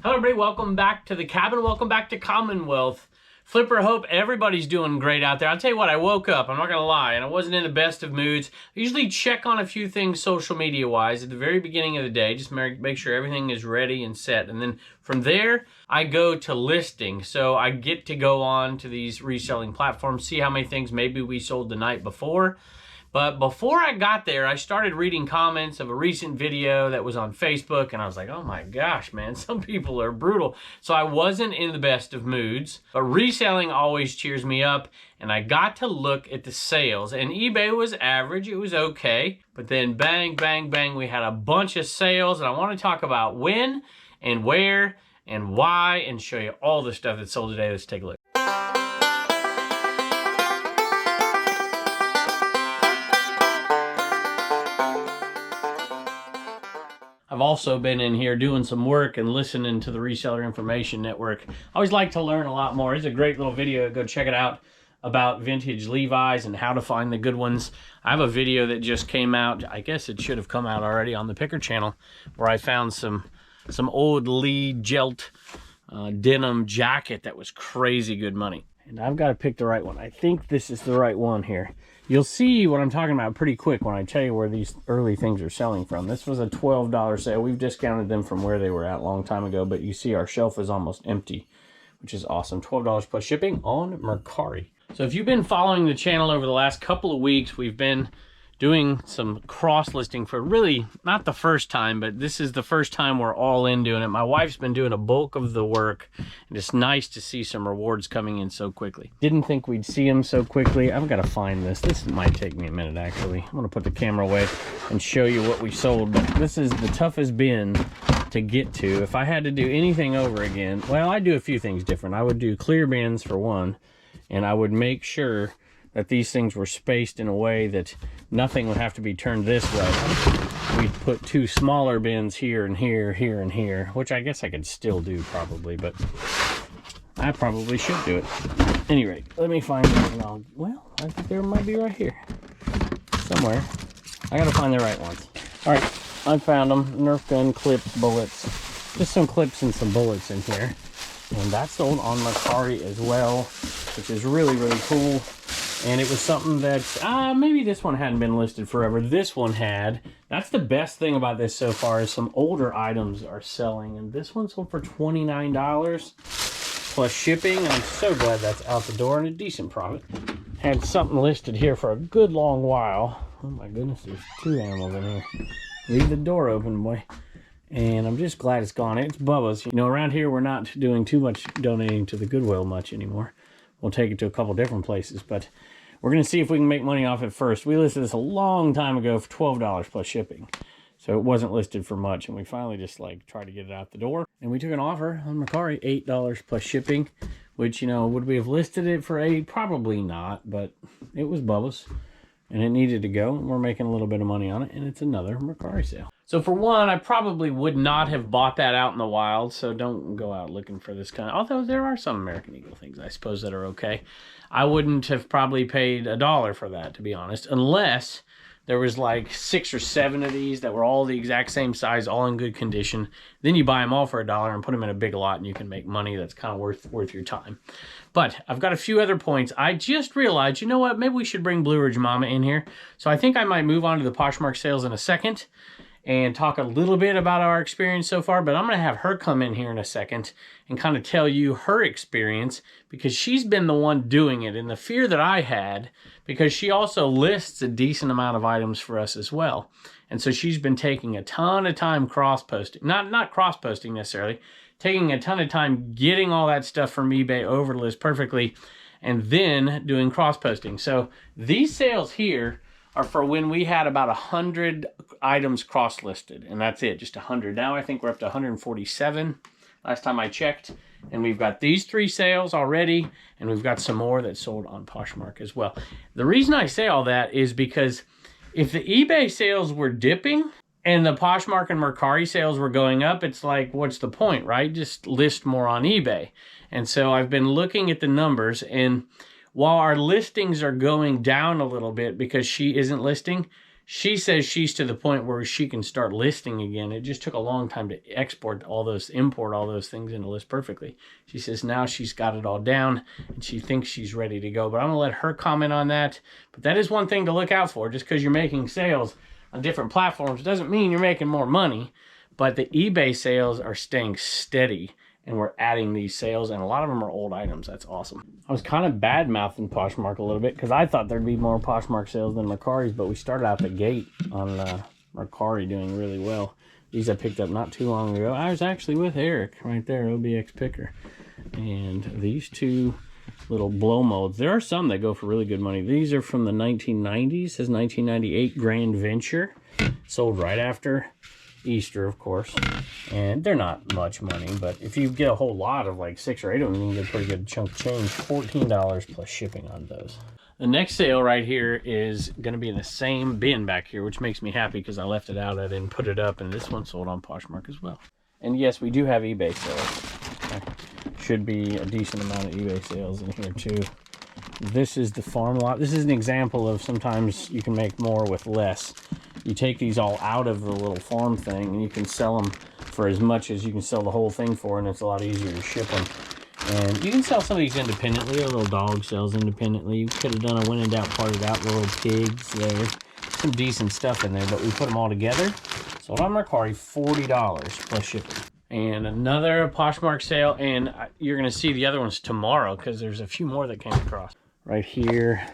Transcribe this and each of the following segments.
Hello everybody, welcome back to the cabin, welcome back to Commonwealth. Flipper, hope everybody's doing great out there. I'll tell you what, I woke up, I'm not gonna lie, and I wasn't in the best of moods. I usually check on a few things social media wise at the very beginning of the day, just make sure everything is ready and set. And then from there, I go to listing. So I get to go on to these reselling platforms, see how many things maybe we sold the night before. But before I got there, I started reading comments of a recent video that was on Facebook, and I was like, oh my gosh, man, some people are brutal. So I wasn't in the best of moods, but reselling always cheers me up, and I got to look at the sales, and eBay was average, it was okay, but then bang, bang, bang, we had a bunch of sales, and I want to talk about when and where and why and show you all the stuff that sold today. Let's take a look. I've also been in here doing some work and listening to the Reseller Information Network. I always like to learn a lot more. It's a great little video. Go check it out about vintage Levi's and how to find the good ones. I have a video that just came out. I guess it should have come out already on the Picker channel, where I found some old Lee Gelt denim jacket that was crazy good money. And I've got to pick the right one. I think this is the right one here. You'll see what I'm talking about pretty quick when I tell you where these early things are selling from. This was a $12 sale. We've discounted them from where they were at a long time ago, but you see our shelf is almost empty, which is awesome. $12 plus shipping on Mercari. So if you've been following the channel over the last couple of weeks, we've been doing some cross listing for really not the first time, but this is the first time we're all in doing it. My wife's been doing a bulk of the work, and it's nice to see some rewards coming in so quickly. Didn't think we'd see them so quickly. I've got to find this. This might take me a minute, actually. I'm going to put the camera away and show you what we sold, but this is the toughest bin to get to. If I had to do anything over again, well, I'd do a few things different. I would do clear bins for one, and I would make sure that these things were spaced in a way that nothing would have to be turned this way. We'd put two smaller bins here and here, here and here, which I guess I could still do probably, but I probably should do it. At any rate, let me find it. Well, I think there might be right here somewhere. I gotta find the right ones. All right, I found them. Nerf gun, clips, bullets. Just some clips and some bullets in here. And that's sold on Mercari as well, which is really, really cool. And it was something that, maybe this one hadn't been listed forever. This one had. That's the best thing about this so far, is some older items are selling. And this one sold for $29 plus shipping. I'm so glad that's out the door and a decent profit. Had something listed here for a good long while. Oh my goodness, there's two animals in here. Leave the door open, boy. And I'm just glad it's gone. It's Bubba's. You know, around here we're not doing too much donating to the Goodwill much anymore. We'll take it to a couple different places, but we're going to see if we can make money off it first. We listed this a long time ago for $12 plus shipping. So it wasn't listed for much, and we finally just tried to get it out the door. And we took an offer on Mercari, $8 plus shipping, which, you know, would we have listed it for $8? Probably not, but it was Bubba's, and it needed to go, and we're making a little bit of money on it, and it's another Mercari sale. So for one, I probably would not have bought that out in the wild, so don't go out looking for this kind of, although there are some American Eagle things, I suppose, that are okay. I wouldn't have probably paid $1 for that, to be honest, unless there was like 6 or 7 of these that were all the exact same size, all in good condition. Then you buy them all for $1 and put them in a big lot, and you can make money that's kind of worth your time. But I've got a few other points. I just realized, you know what, maybe we should bring Blue Ridge Mama in here. So I think I might move on to the Poshmark sales in a second and talk a little bit about our experience so far, but I'm going to have her come in here in a second and kind of tell you her experience, because she's been the one doing it, and the fear that I had, because she also lists a decent amount of items for us as well. And so she's been taking a ton of time cross-posting, not cross-posting necessarily, taking a ton of time getting all that stuff from eBay over to list perfectly, and then doing cross-posting. So these sales here are for when we had about 100 items cross-listed, and that's it, just 100. Now I think we're up to 147 last time I checked, and we've got these 3 sales already, and we've got some more that sold on Poshmark as well. The reason I say all that is because if the eBay sales were dipping and the Poshmark and Mercari sales were going up, it's like, what's the point, right? Just list more on eBay. And so I've been looking at the numbers, and while our listings are going down a little bit because she isn't listing, she says she's to the point where she can start listing again. It just took a long time to import all those things into List Perfectly. She says now she's got it all down and she thinks she's ready to go. But I'm going to let her comment on that. But that is one thing to look out for. Just because you're making sales on different platforms doesn't mean you're making more money. But the eBay sales are staying steady. And we're adding these sales, and a lot of them are old items. That's awesome. I was kind of bad-mouthing Poshmark a little bit because I thought there'd be more Poshmark sales than Mercari's, but we started out the gate on Mercari doing really well. These I picked up not too long ago. I was actually with Eric right there, OBX Picker. And these two little blow molds. There are some that go for really good money. These are from the 1990s. It says 1998 Grand Venture. Sold right after Easter, of course, and they're not much money, but if you get a whole lot of like 6 or 8 of them, you can get a pretty good chunk of change. $14 plus shipping on those. The next sale right here is going to be in the same bin back here, which makes me happy because I left it out. I didn't put it up, and this one sold on Poshmark as well. And yes, we do have eBay sales. Okay. Should be a decent amount of eBay sales in here too. This is the farm lot. This is an example of sometimes you can make more with less. You take these all out of the little farm thing and you can sell them for as much as you can sell the whole thing for, and it's a lot easier to ship them. And you can sell some of these independently. A little dog sells independently. You could have done a when in doubt, parted out, little pigs there. Some decent stuff in there, but we put them all together. Sold on Mercari, $40 plus shipping. And another Poshmark sale, and you're going to see the other ones tomorrow because there's a few more that came across. Right here.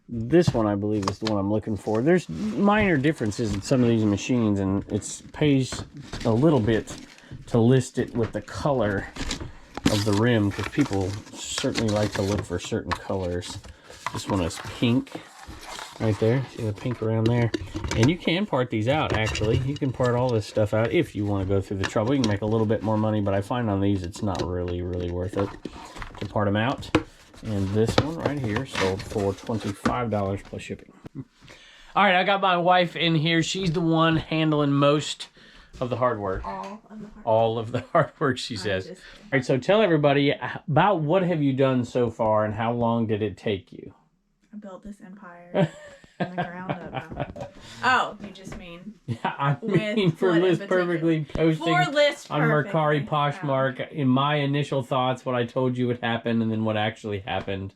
This one, I believe, is the one I'm looking for. There's minor differences in some of these machines, and it pays a little bit to list it with the color of the rim, because people certainly like to look for certain colors. This one is pink right there. See the pink around there? And you can part these out, actually. You can part all this stuff out if you want to go through the trouble. You can make a little bit more money, but I find on these it's not really worth it to part them out. And this one right here sold for $25 plus shipping. All right, I got my wife in here. She's the one handling most of the hard work. All of the hard work, she says. All right, so tell everybody about what have you done so far and how long did it take you? I built this empire from the ground up. Oh, you just mean? Yeah, I mean for List Perfectly posting on Mercari Poshmark. In my initial thoughts, what I told you would happen and then what actually happened.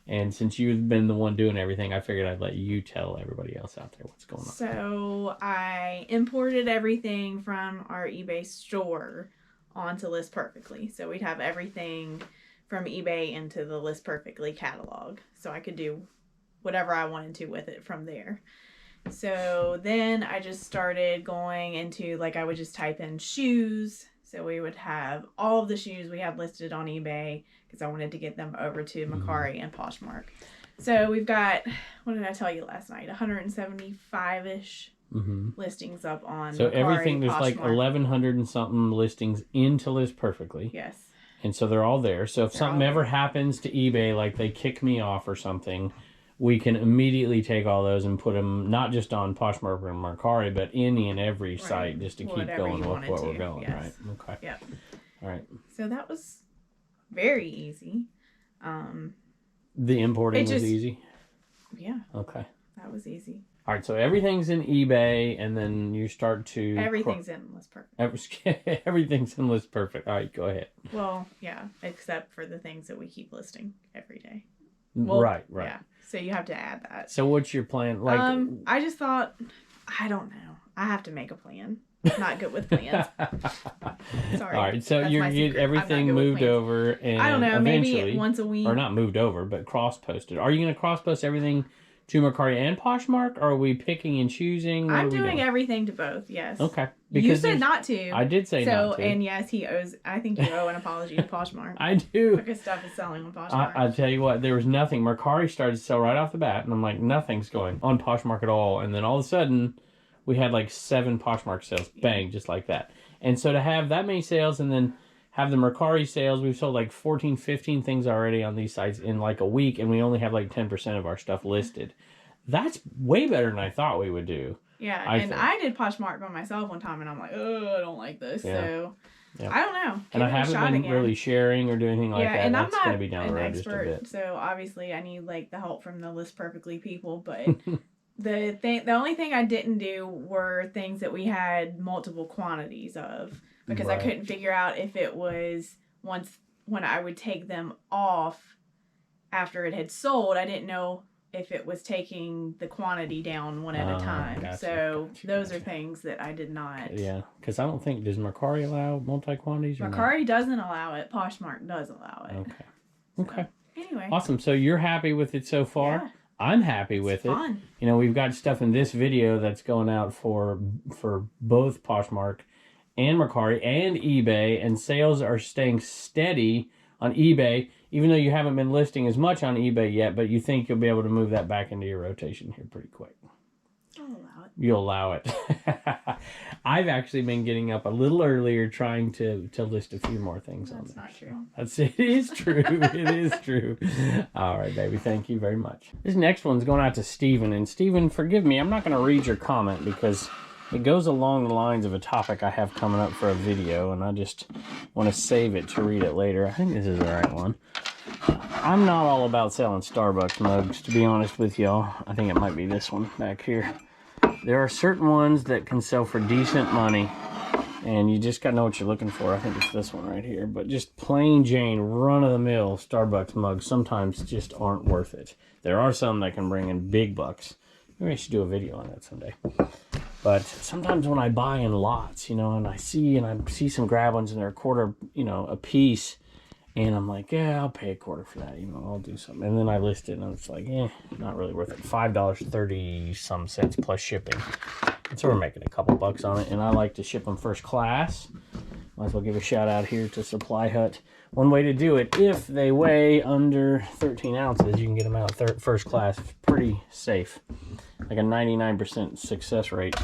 And since you've been the one doing everything, I figured I'd let you tell everybody else out there what's going on. So I imported everything from our eBay store onto List Perfectly. So we'd have everything from eBay into the List Perfectly catalog. So I could do whatever I wanted to with it from there. So then I just started going into, like, I would just type in shoes. So we would have all of the shoes we have listed on eBay because I wanted to get them over to Mercari and Poshmark. So we've got, what did I tell you last night? 175-ish listings up on So Mercari, everything, there's Poshmark. like 1,100 and something listings into List Perfectly. Yes. And so they're all there. So if something ever happens to eBay, like they kick me off or something, we can immediately take all those and put them not just on Poshmark and Mercari, but any and every site just to keep going with what we're going, right? Okay. Yep. All right. So that was very easy. The importing was easy? Yeah. Okay. That was easy. All right, so everything's in eBay, and then you start to... Everything's in List Perfect. Everything's in List Perfect. All right, go ahead. Well, yeah, except for the things that we keep listing every day. Well, right. Yeah, so you have to add that. So what's your plan? Like, I just thought, I don't know. I have to make a plan. I'm not good with plans. Sorry. All right, so you get everything moved over, and I don't know, maybe once a week. Or not moved over, but cross-posted. Are you going to cross-post everything to Mercari and Poshmark, or are we picking and choosing? I'm doing everything to both, yes. Okay. Because you said not to. I did say not to. And yes, I think you owe an apology to Poshmark. I do. Because stuff is selling on Poshmark. I'll tell you what, there was nothing. Mercari started to sell right off the bat, and I'm like, nothing's going on Poshmark at all. And then all of a sudden, we had like 7 Poshmark sales. Bang, just like that. And so to have that many sales and then have the Mercari sales, we've sold like 14, 15 things already on these sites in like a week, and we only have like 10% of our stuff listed. That's way better than I thought we would do. Yeah, I did Poshmark by myself one time, and I'm like, oh, I don't like this. Yeah. So, I don't know. And I haven't been really sharing or doing anything like that. And that's I'm not be down the road an expert, just a bit. so obviously I need like the help from the List Perfectly people, but The only thing I didn't do were things that we had multiple quantities of, because I couldn't figure out if it was when I would take them off after it had sold. I didn't know if it was taking the quantity down one at a time. So those are things that I did not. Yeah, because I don't think, does Mercari allow multi-quantities? Mercari doesn't allow it. Poshmark does allow it. Okay. Okay. So, anyway. Awesome. So you're happy with it so far? Yeah. I'm happy with it. Fun. You know, we've got stuff in this video that's going out for both Poshmark and Mercari and eBay, and sales are staying steady on eBay, even though you haven't been listing as much on eBay yet, but you think you'll be able to move that back into your rotation here pretty quick. I'll allow it. You'll allow it. I've actually been getting up a little earlier trying to list a few more things on there. That's not true. It is true. It is true. All right, baby. Thank you very much. This next one's going out to Steven. And Steven, forgive me, I'm not going to read your comment because it goes along the lines of a topic I have coming up for a video, and I just want to save it to read it later. I think this is the right one. I'm not all about selling Starbucks mugs, to be honest with y'all. I think it might be this one back here. There are certain ones that can sell for decent money, and you just gotta know what you're looking for. I think it's this one right here. But just plain Jane, run-of-the-mill Starbucks mugs sometimes just aren't worth it. There are some that can bring in big bucks. Maybe I should do a video on that someday. But sometimes when I buy in lots, you know, and I see some grab ones and they're a quarter, you know, a piece, and I'm like, yeah, I'll pay a quarter for that, you know, I'll do something. And then I list it and it's like, not really worth it. $5.30 some cents plus shipping. And so we're making a couple bucks on it, and I like to ship them first class. Might as well give a shout out here to SupplyHut. One way to do it, if they weigh under 13 ounces, you can get them out first class. Pretty safe. Like a 99% success rate.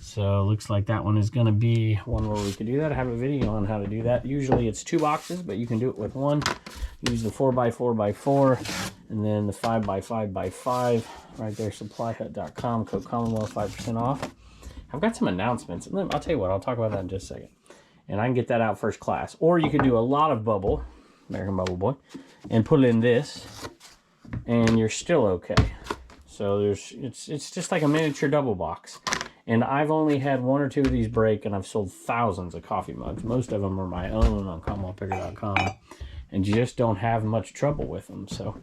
So looks like that one is going to be one where we could do that. I have a video on how to do that. Usually it's 2 boxes, but you can do it with one. Use the 4x4x4 and then the 5x5x5 right there, supplyhut.com, code Commonwealth, 5% off. I've got some announcements. I'll tell you what, I'll talk about that in just a second. And I can get that out first class. Or you could do a lot of bubble, American Bubble Boy, and put it in this, and you're still okay. So it's just like a miniature double box. And I've only had 1 or 2 of these break, and I've sold thousands of coffee mugs. Most of them are my own on CommonwealthPicker.com, and you just don't have much trouble with them. So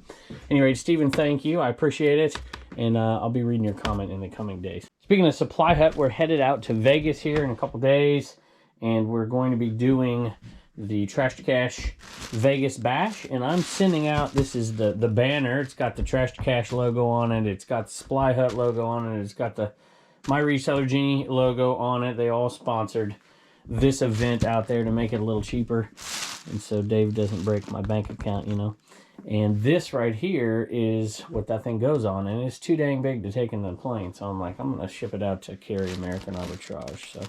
anyway, Stephen, thank you. I appreciate it, and I'll be reading your comment in the coming days. Speaking of SupplyHut, we're headed out to Vegas here in a couple days, and we're going to be doing the Trash to Cash Vegas Bash, and I'm sending out, this is the banner. It's got the Trash to Cash logo on it. It's got the SupplyHut logo on it. It's got the My Reseller Genie logo on it. They all sponsored this event out there to make it a little cheaper, and so Dave doesn't break my bank account, you know. And this right here is what that thing goes on, and it's too dang big to take in the plane. So I'm like, I'm going to ship it out to Carry American Arbitrage. So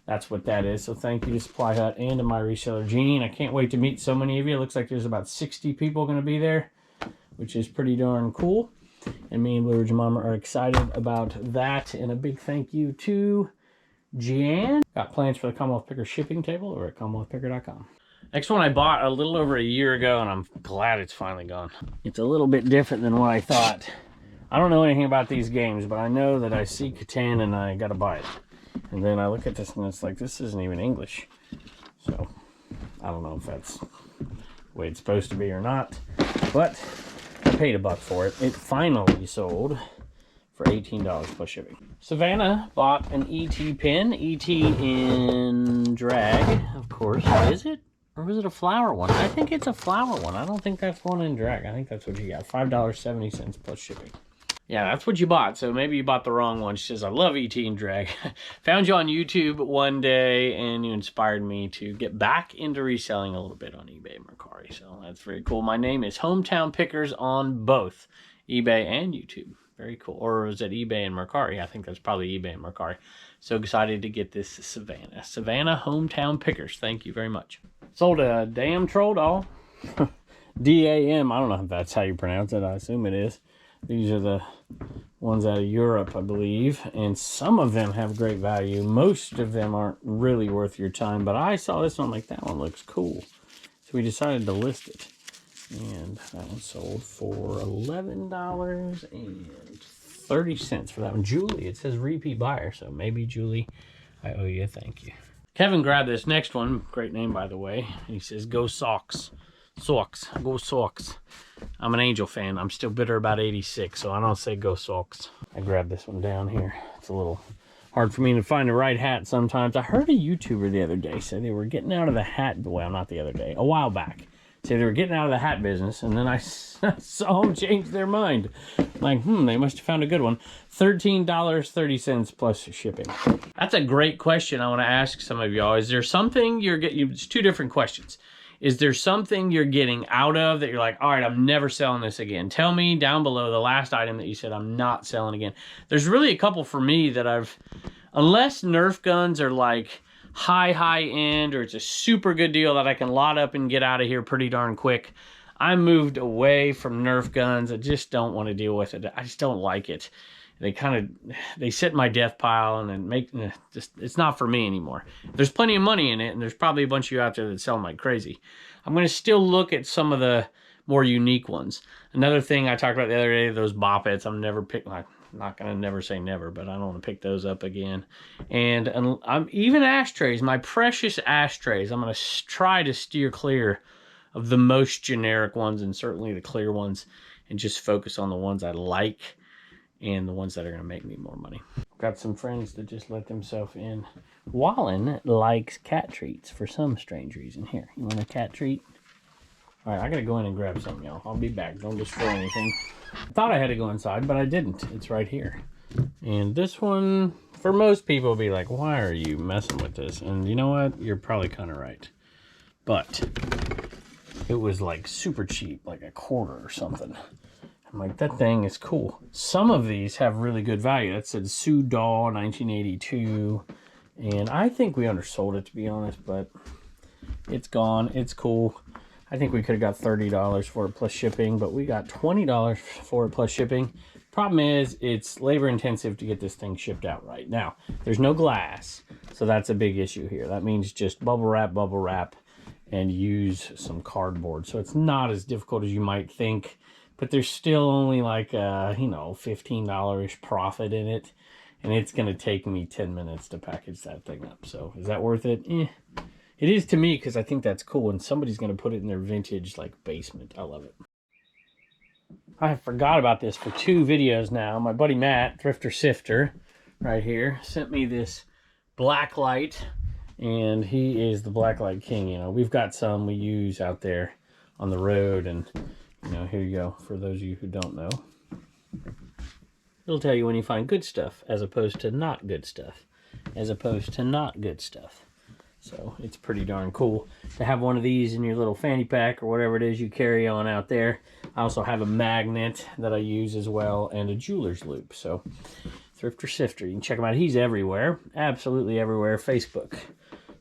that's what that is. So thank you to SupplyHut and to My Reseller Genie. And I can't wait to meet so many of you. It looks like there's about 60 people going to be there, which is pretty darn cool. And me and Blue Ridge Mama are excited about that. And a big thank you to Jan. Got plans for the Commonwealth Picker shipping table over at CommonwealthPicker.com. Next one I bought a little over a year ago, and I'm glad it's finally gone. It's a little bit different than what I thought. I don't know anything about these games, but I know that I see Catan and I gotta buy it. And then I look at this and it's like, this isn't even English. So, I don't know if that's the way it's supposed to be or not. But I paid $1 for it. It finally sold for $18 plus shipping. Savannah bought an ET pin. ET in drag, of course. Is it? Or was it a flower one? I think it's a flower one. I don't think that's one in drag. I think that's what you got. $5.70 plus shipping. Yeah, that's what you bought. So maybe you bought the wrong one. She says, I love ET in drag. Found you on YouTube one day, and you inspired me to get back into reselling a little bit on eBay and Mercari. So that's very cool. My name is Hometown Pickers on both eBay and YouTube. Very cool. Or was it eBay and Mercari? I think that's probably eBay and Mercari. So excited to get this Savannah. Savannah Hometown Pickers. Thank you very much. Sold a damn troll doll. D-A-M. I don't know if that's how you pronounce it. I assume it is. These are the ones out of Europe, I believe. And some of them have great value. Most of them aren't really worth your time. But I saw this one, like, that one looks cool. So we decided to list it. And that one sold for $11.30. 30 cents for that one. Julie, it says repeat buyer, so maybe Julie, I owe you a thank you. Kevin grabbed this next one. Great name, by the way. He says, go Sox. Sox. Go Sox. I'm an Angel fan. I'm still bitter about 86, so I don't say go Sox. I grabbed this one down here. It's a little hard for me to find the right hat sometimes. I heard a YouTuber the other day say they were getting out of the hat, well, not the other day, a while back. Say they were getting out of the hat business, and then I saw them change their mind. Like, they must have found a good one. $13.30 plus shipping. That's a great question I want to ask some of y'all. Is there something you're getting, it's two different questions. Is there something you're getting out of that you're like, all right, I'm never selling this again? Tell me down below the last item that you said I'm not selling again. There's really a couple for me that unless Nerf guns are like high end, or it's a super good deal that I can lot up and get out of here pretty darn quick, I moved away from Nerf guns. I just don't want to deal with it. I just don't like it. They sit in my death pile and then it's not for me anymore. There's plenty of money in it, and there's probably a bunch of you out there that sell them like crazy. I'm going to still look at some of the more unique ones. Another thing I talked about the other day, those Bop Its, I'm never picking, I'm not going to never say never, but I don't want to pick those up again. And I'm even ashtrays, my precious ashtrays, I'm going to try to steer clear of the most generic ones and certainly the clear ones, and just focus on the ones I like and the ones that are going to make me more money. Got some friends that just let themselves in. Wallen likes cat treats for some strange reason. Here, you want a cat treat? All right, I got to go in and grab some, y'all. I'll be back. Don't destroy anything. I thought I had to go inside, but I didn't. It's right here. And this one, for most people, will be like, why are you messing with this? And you know what? You're probably kind of right. But it was like super cheap, like a quarter or something. I'm like, that thing is cool. Some of these have really good value. That said Sue Daw 1982. And I think we undersold it, to be honest, but it's gone. It's cool. I think we could have got $30 for it plus shipping, but we got $20 for it plus shipping. Problem is, it's labor intensive to get this thing shipped out right. Now, there's no glass, so that's a big issue here. That means just bubble wrap, and use some cardboard. So it's not as difficult as you might think. But there's still only like, $15-ish profit in it. And it's going to take me 10 minutes to package that thing up. So is that worth it? It is to me, because I think that's cool. And somebody's going to put it in their vintage like basement. I love it. I forgot about this for 2 videos now. My buddy Matt, Thrifter Sifter, right here, sent me this black light. And he is the black light king. You know, we've got some we use out there on the road, and here you go, for those of you who don't know. It'll tell you when you find good stuff, as opposed to not good stuff. So it's pretty darn cool to have one of these in your little fanny pack or whatever it is you carry on out there. I also have a magnet that I use as well, and a jeweler's loop. So Thrifter Sifter, you can check him out. He's everywhere, absolutely everywhere. Facebook,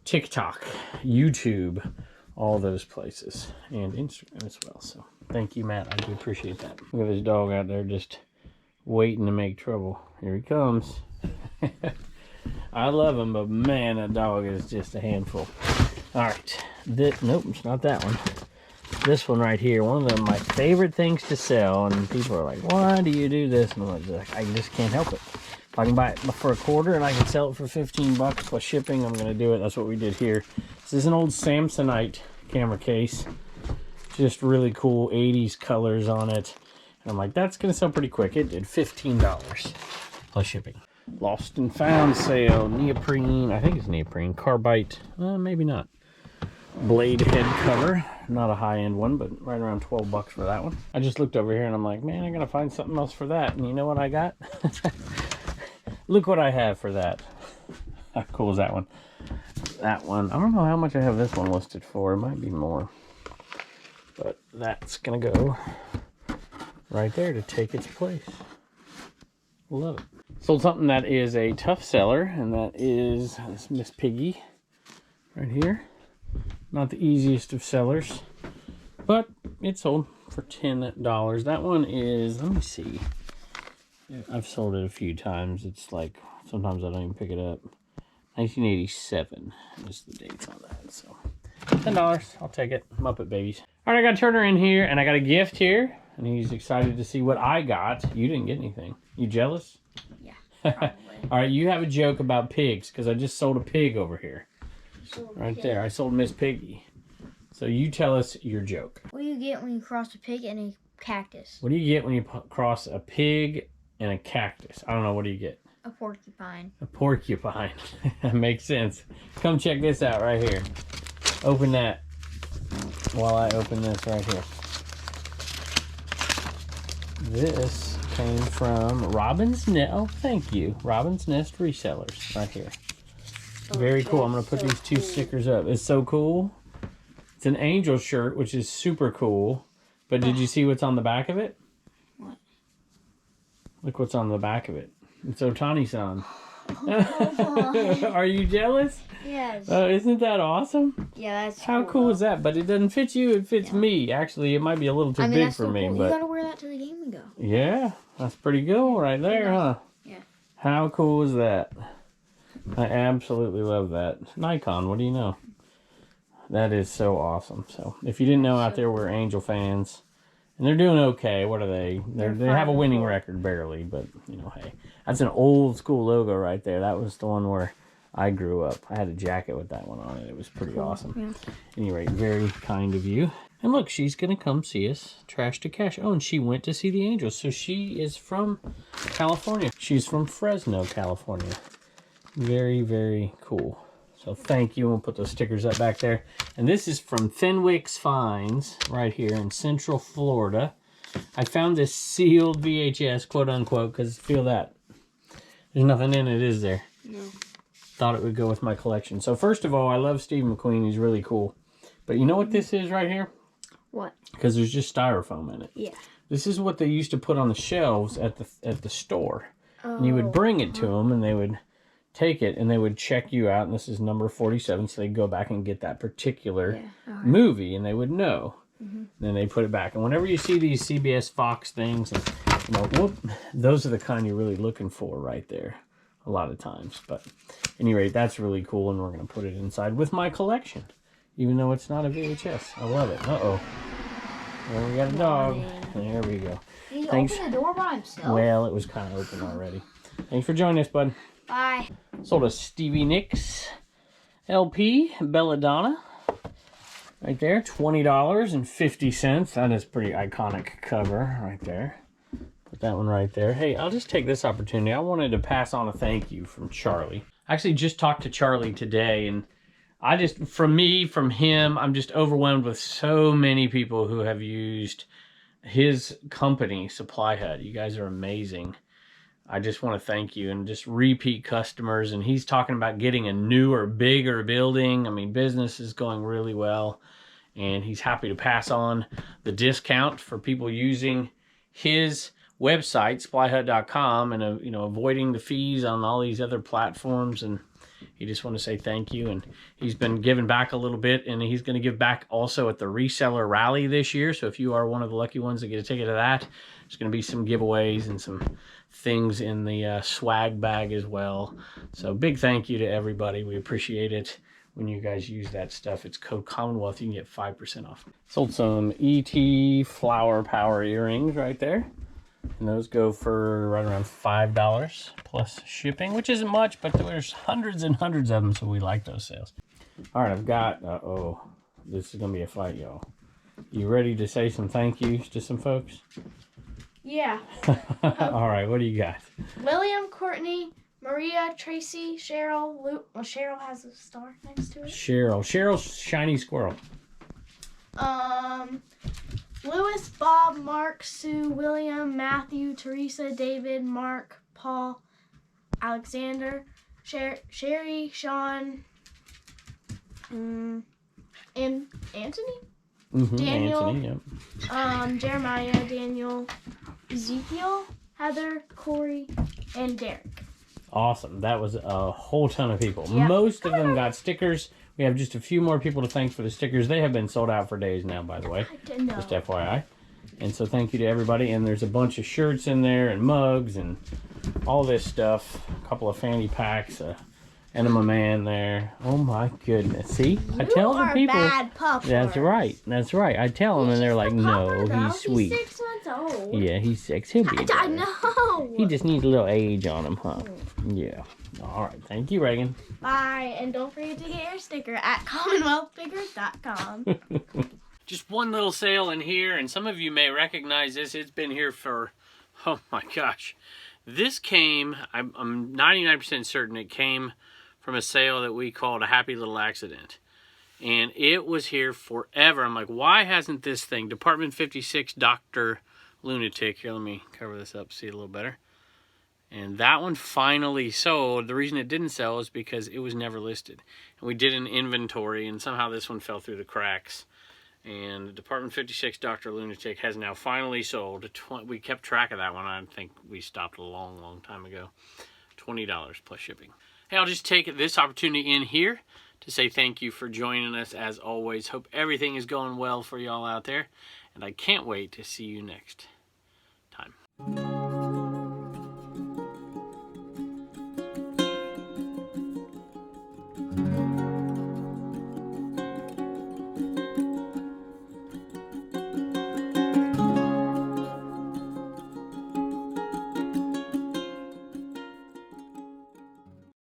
TikTok, YouTube, all those places, and Instagram as well. So thank you, Matt. I do appreciate that. Look at this dog out there just waiting to make trouble. Here he comes. I love him, but man, that dog is just a handful. All right. Nope, it's not that one. This one right here, one of my favorite things to sell, and people are like, why do you do this? And I'm like, I just can't help it. If I can buy it for a quarter and I can sell it for 15 bucks plus shipping, I'm going to do it. That's what we did here. This is an old Samsonite camera case. Just really cool 80s colors on it. And I'm like, that's going to sell pretty quick. It did $15 plus shipping. Lost and found sale. Neoprene. I think it's neoprene. Carbide. Maybe not. Blade head cover. Not a high-end one, but right around 12 bucks for that one. I just looked over here and I'm like, man, I got to find something else for that. And you know what I got? Look what I have for that. How cool is that one? That one. I don't know how much I have this one listed for. It might be more. But that's going to go right there to take its place. Love it. Sold something that is a tough seller, and that is this Miss Piggy right here. Not the easiest of sellers, but it sold for $10. That one is, let me see. I've sold it a few times. It's like, sometimes I don't even pick it up. 1987 is the dates on that. So $10, I'll take it. Muppet Babies. All right, I got Turner in here, and I got a gift here. and he's excited to see what I got. You didn't get anything. You jealous? Yeah, probably. All right, you have a joke about pigs, because I just sold a pig over here. Right there. I sold Miss Piggy. So you tell us your joke. What do you get when you cross a pig and a cactus? What do you get when you cross a pig and a cactus? I don't know. What do you get? A porcupine. A porcupine. That makes sense. Come check this out right here. Open that while I open this right here. This came from Robin's Nest. Oh, thank you. Robin's Nest Resellers right here. Very cool. I'm going to put these two stickers up. It's so cool. It's an angel shirt, which is super cool. But did you see what's on the back of it? What? Look what's on the back of it. It's Otani-san. Are you jealous? Yes. Isn't that awesome? Yeah, that's How cool is that? But it doesn't fit you. It fits me. Actually, it might be a little too big for me. Cool. But you gotta wear that to the game and go. yeah, that's pretty cool right there, huh? Yeah. How cool is that? I absolutely love that. Nikon, what do you know? That is so awesome. So, if you didn't know out there, we're Angel fans. And they're doing okay. What are they? They have a winning record, barely. But, you know, hey. That's an old school logo right there. That was the one where I grew up. I had a jacket with that one on it. It was pretty awesome. Yeah. At any rate, very kind of you. And look, she's going to come see us. Trash to Cash. Oh, and she went to see the Angels. So she is from California. She's from Fresno, California. Very, very cool. So thank you. We'll put those stickers up back there. And this is from Fenwick's Finds right here in Central Florida. I found this sealed VHS, quote unquote, because feel that. There's nothing in it, is there? No. Thought it would go with my collection. So first of all, I love Steve McQueen. He's really cool. But you know what this is right here? What? Because there's just styrofoam in it. Yeah. This is what they used to put on the shelves at the store. And you would bring it to them, and they would take it, and they would check you out. And this is number 47, so they'd go back and get that particular movie, and they would know. Then they put it back. And whenever you see these CBS Fox things, and you know, whoop, those are the kind you're really looking for right there a lot of times. But at any rate, that's really cool, and we're going to put it inside with my collection, even though it's not a VHS. I love it. Uh-oh. Well, we got a dog. There we go. Did he Thanks. open the door by himself? Well, it was kind of open already. Thanks for joining us, bud. Bye. Sold a Stevie Nicks LP, Belladonna. Right there, $20.50. That is pretty iconic cover right there. Put that one right there. Hey, I'll just take this opportunity. I wanted to pass on a thank you from Charlie. I actually just talked to Charlie today, and from him, I'm just overwhelmed with so many people who have used his company, SupplyHut. You guys are amazing. I just want to thank you, and just repeat customers. And he's talking about getting a newer, bigger building. I mean, business is going really well, and he's happy to pass on the discount for people using his website, SupplyHut.com, and avoiding the fees on all these other platforms. And he just want to say thank you. And he's been giving back a little bit, and he's going to give back also at the Reseller Rally this year. So if you are one of the lucky ones that get a ticket to that, there's going to be some giveaways and some things in the swag bag as well. So big thank you to everybody. We appreciate it when you guys use that stuff. It's code Commonwealth. You can get 5% off. Sold some ET flower power earrings right there. And those go for right around $5 plus shipping, which isn't much, but there's hundreds and hundreds of them, so we like those sales. All right, I've got, this is going to be a fight, y'all. You ready to say some thank yous to some folks? Yeah. All right, what do you got? William, Courtney, Maria, Tracy, Cheryl, Luke. Well, Cheryl has a star next to it. Cheryl's shiny squirrel. Lewis, Bob, Mark, Sue, William, Matthew, Teresa, David, Mark, Paul, Alexander, Sherry, Sean, and Anthony? Daniel, Anthony, yep. Jeremiah, Daniel, Ezekiel, Heather, Corey, and Derek. Awesome. That was a whole ton of people. Yeah. Most of them got stickers. We have just a few more people to thank for the stickers. They have been sold out for days now, by the way. I didn't know. Just FYI. And so thank you to everybody. And there's a bunch of shirts in there and mugs and all this stuff. A couple of fanny packs, And I'm a man there. Oh my goodness. See? I tell the people. Bad pupper. That's right. That's right. I tell them and they're like, no, he's sweet. He's 6 months old. Yeah, he's 6. He'll be I better. know. He just needs a little age on him, huh? Yeah. All right. Thank you, Reagan. Bye, and don't forget to get your sticker at CommonwealthFigures.com. Just one little sale in here, and some of you may recognize this. It's been here for, oh my gosh. This came, I'm 99% certain it came from a sale that we called a Happy Little Accident. And it was here forever. I'm like, why hasn't this thing, Department 56 Dr. Lunatic, here, let me cover this up, see it a little better. And that one finally sold. The reason it didn't sell is because it was never listed. And we did an inventory, and somehow this one fell through the cracks. And Department 56 Dr. Lunatic has now finally sold. We kept track of that one. I think we stopped a long, long time ago. $20 plus shipping. Hey, I'll just take this opportunity in here to say thank you for joining us as always. Hope everything is going well for y'all out there. And I can't wait to see you next time.